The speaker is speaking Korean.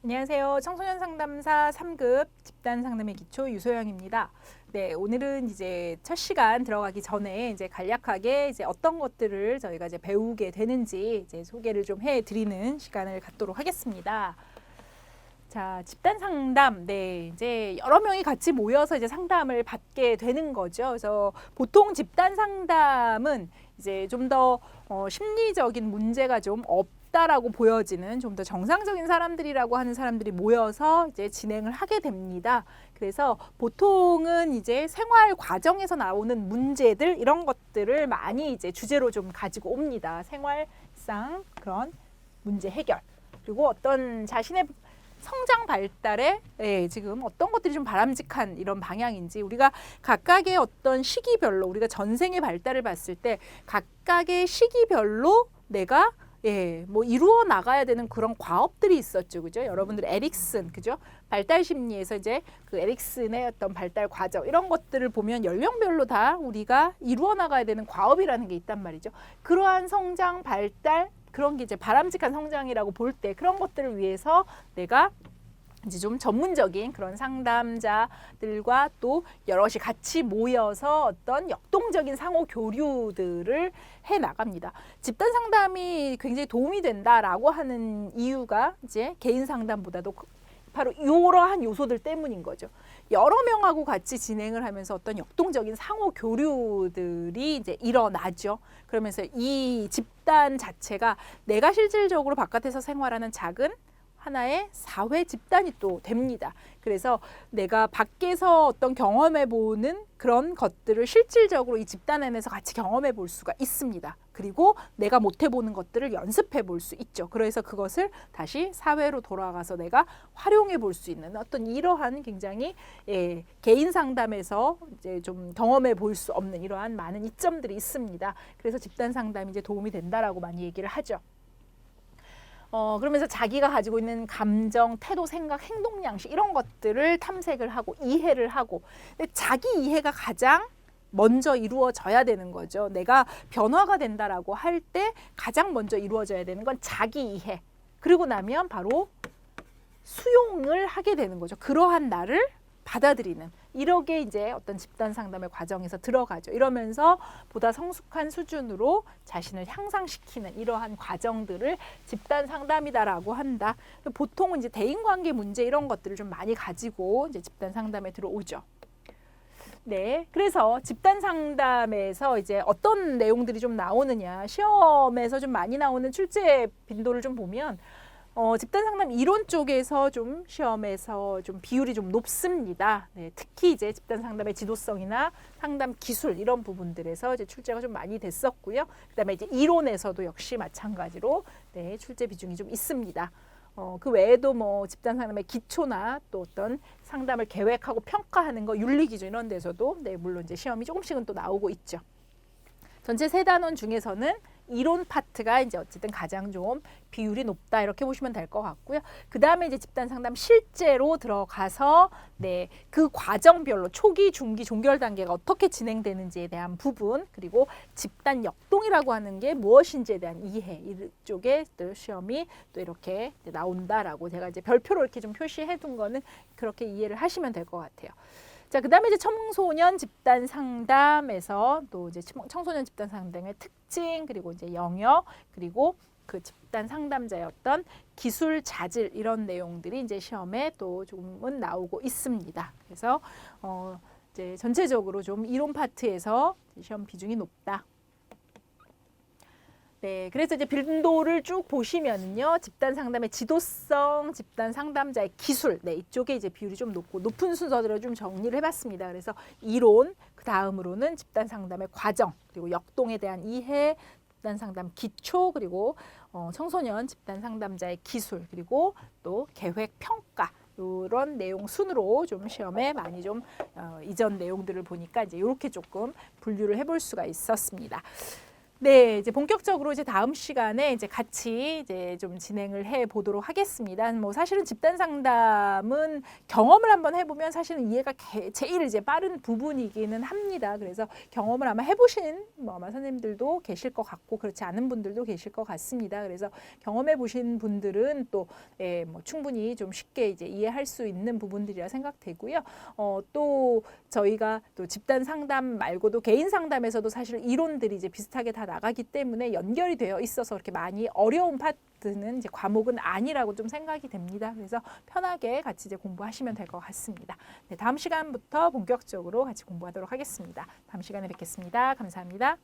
안녕하세요. 청소년 상담사 3급 집단 상담의 기초 유소영입니다. 네, 오늘은 이제 첫 시간 들어가기 전에 이제 간략하게 이제 어떤 것들을 저희가 이제 배우게 되는지 이제 소개를 좀 해드리는 시간을 갖도록 하겠습니다. 자, 집단 상담. 네, 이제 여러 명이 같이 모여서 이제 상담을 받게 되는 거죠. 그래서 보통 집단 상담은 이제 좀 더 심리적인 문제가 좀 없다라고 보여지는 좀 더 정상적인 사람들이라고 하는 사람들이 모여서 이제 진행을 하게 됩니다. 그래서 보통은 이제 생활 과정에서 나오는 문제들 이런 것들을 많이 이제 주제로 좀 가지고 옵니다. 생활상 그런 문제 해결. 그리고 어떤 자신의 성장 발달에 지금 어떤 것들이 좀 바람직한 이런 방향인지 우리가 각각의 어떤 시기별로 우리가 전생의 발달을 봤을 때 각각의 시기별로 내가 뭐 이루어 나가야 되는 그런 과업들이 있었죠, 그죠? 여러분들 에릭슨, 그죠? 발달 심리에서 이제 그 에릭슨의 어떤 발달 과정 이런 것들을 보면 연령별로 다 우리가 이루어 나가야 되는 과업이라는 게 있단 말이죠. 그러한 성장 발달 그런 게 이제 바람직한 성장이라고 볼 때 그런 것들을 위해서 내가 이제 좀 전문적인 그런 상담자들과 또 여럿이 같이 모여서 어떤 역동적인 상호 교류들을 해 나갑니다. 집단 상담이 굉장히 도움이 된다라고 하는 이유가 이제 개인 상담보다도 바로 이러한 요소들 때문인 거죠. 여러 명하고 같이 진행을 하면서 어떤 역동적인 상호 교류들이 이제 일어나죠. 그러면서 이 집단 자체가 내가 실질적으로 바깥에서 생활하는 작은 하나의 사회 집단이 또 됩니다. 그래서 내가 밖에서 어떤 경험해 보는 그런 것들을 실질적으로 이 집단 안에서 같이 경험해 볼 수가 있습니다. 그리고 내가 못 해보는 것들을 연습해 볼 수 있죠. 그래서 그것을 다시 사회로 돌아가서 내가 활용해 볼 수 있는 어떤 이러한 굉장히 개인 상담에서 이제 좀 경험해 볼 수 없는 이러한 많은 이점들이 있습니다. 그래서 집단 상담이 이제 도움이 된다라고 많이 얘기를 하죠. 그러면서 자기가 가지고 있는 감정, 태도, 생각, 행동 양식 이런 것들을 탐색을 하고 이해를 하고 근데 자기 이해가 가장 먼저 이루어져야 되는 거죠. 내가 변화가 된다라고 할 때 가장 먼저 이루어져야 되는 건 자기 이해. 그리고 나면 바로 수용을 하게 되는 거죠. 그러한 나를 받아들이는 이렇게 이제 어떤 집단 상담의 과정에서 들어가죠. 이러면서 보다 성숙한 수준으로 자신을 향상시키는 이러한 과정들을 집단 상담이다라고 한다. 보통은 이제 대인관계 문제 이런 것들을 좀 많이 가지고 이제 집단 상담에 들어오죠. 네, 그래서 집단 상담에서 이제 어떤 내용들이 좀 나오느냐, 시험에서 좀 많이 나오는 출제 빈도를 좀 보면 집단 상담 이론 쪽에서 좀 시험에서 좀 비율이 좀 높습니다. 네, 특히 이제 집단 상담의 지도성이나 상담 기술 이런 부분들에서 이제 출제가 좀 많이 됐었고요. 그다음에 이제 이론에서도 역시 마찬가지로 네, 출제 비중이 좀 있습니다. 그 외에도 뭐 집단 상담의 기초나 또 어떤 상담을 계획하고 평가하는 거 윤리 기준 이런 데서도 네, 물론 이제 시험이 조금씩은 또 나오고 있죠. 전체 세 단원 중에서는 이론 파트가 이제 어쨌든 가장 좀 비율이 높다 이렇게 보시면 될 것 같고요. 그 다음에 이제 집단 상담 실제로 들어가서 네, 그 과정별로 초기, 중기, 종결 단계가 어떻게 진행되는지에 대한 부분 그리고 집단 역동이라고 하는 게 무엇인지에 대한 이해 이쪽에 또 시험이 또 이렇게 나온다라고 제가 이제 별표로 이렇게 좀 표시해 둔 거는 그렇게 이해를 하시면 될 것 같아요. 자, 그다음에 이제 청소년 집단 상담에서 또 이제 청소년 집단 상담의 특징 그리고 이제 영역 그리고 그 집단 상담자의 어떤 기술 자질 이런 내용들이 이제 시험에 또 조금은 나오고 있습니다. 그래서 이제 전체적으로 좀 이론 파트에서 시험 비중이 높다. 네, 그래서 이제 빈도를 쭉 보시면은요, 집단 상담의 지도성, 집단 상담자의 기술, 네, 이쪽에 이제 비율이 좀 높고 높은 순서대로 좀 정리를 해봤습니다. 그래서 이론, 그 다음으로는 집단 상담의 과정, 그리고 역동에 대한 이해, 집단 상담 기초, 그리고 청소년 집단 상담자의 기술, 그리고 또 계획 평가. 이런 내용 순으로 좀 시험에 많이 좀 이전 내용들을 보니까 이제 이렇게 조금 분류를 해볼 수가 있었습니다. 네, 이제 본격적으로 이제 다음 시간에 이제 같이 이제 좀 진행을 해 보도록 하겠습니다. 뭐 사실은 집단 상담은 경험을 한번 해보면 사실은 이해가 제일 이제 빠른 부분이기는 합니다. 그래서 경험을 아마 해보신 뭐 아마 선생님들도 계실 것 같고 그렇지 않은 분들도 계실 것 같습니다. 그래서 경험해 보신 분들은 또 뭐 충분히 좀 쉽게 이제 이해할 수 있는 부분들이라 생각되고요. 또 저희가 또 집단 상담 말고도 개인 상담에서도 사실 이론들이 이제 비슷하게 다 나가기 때문에 연결이 되어 있어서 그렇게 많이 어려운 파트는 이제 과목은 아니라고 좀 생각이 됩니다. 그래서 편하게 같이 이제 공부하시면 될 것 같습니다. 네, 다음 시간부터 본격적으로 같이 공부하도록 하겠습니다. 다음 시간에 뵙겠습니다. 감사합니다.